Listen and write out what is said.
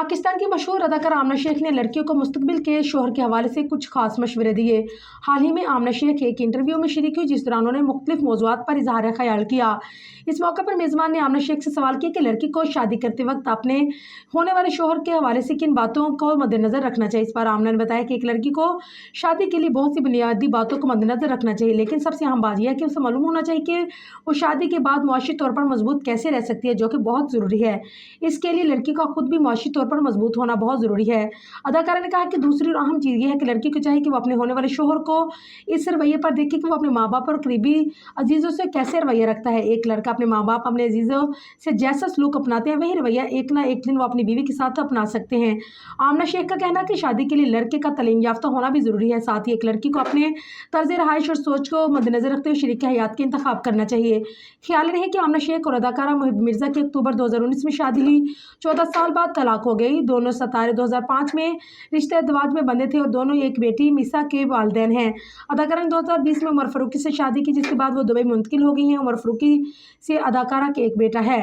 पाकिस्तान की मशहूर अदाकारा आमना शेख ने लड़कियों को मुस्तकबिल के शोहर के हवाले से कुछ खास मशवरे दिए। हाल ही में आमना शेख एक इंटरव्यू में शरीक हुई, जिस दौरान उन्होंने मुख्तलिफ मौज़ूआत पर इजहार ख्याल किया। इस मौके पर मेज़बान ने आमना शेख से सवाल किया कि लड़की को शादी करते वक्त अपने होने वाले शोहर के हवाले से किन बातों को मद्देनजर रखना चाहिए। इस पर आमना ने बताया कि एक लड़की को शादी के लिए बहुत सी बुनियादी बातों को मद्देनजर रखना चाहिए, लेकिन सबसे अहम बात यह है कि उसे मालूम होना चाहिए कि वो शादी के बाद मुआशी तौर पर मजबूत कैसे रह सकती है, जो कि बहुत ज़रूरी है। इसके लिए लड़की का खुद भी मुआशी तौर पर मजबूत होना बहुत ज़रूरी है। अदाकारा ने कहा कि दूसरी और अहम चीज़ यह है कि लड़की को चाहिए कि वो अपने होने वाले शोहर को इस रवैये पर देखे कि वो अपने माँ बाप और करीबी अजीज़ों से कैसे रवैया रखता है। एक लड़का अपने माँ बाप, अपने अजीज़ों से जैसा सलूक अपनाते हैं, वही रवैया एक ना एक दिन वो अपनी बीवी के साथ अपना सकते हैं। आमना शेख का कहना है कि शादी के लिए लड़के का तालीम याफ्ता होना भी ज़रूरी है। साथ ही एक लड़की को अपने तर्ज रहाइश और सोच को मद्देनजर रखते हुए शरीक हयात का इंतखाब करना चाहिए। ख्याल रहे कि आमना शेख और अदाकारा मुहिब मिर्ज़ा की अक्टूबर 2019 में शादी हुई। 14 साल बाद तलाक हो गई। दोनों सितारे 2005 में रिश्ते अज़दवाज में बंधे थे और दोनों एक बेटी मिसा के वालिदैन हैं। अदाकारा ने 2020 में उमर फारूकी से शादी की, जिसके बाद वो दुबई मुंतकिल हो गई हैं। उमर फारूकी से अदाकारा के एक बेटा है।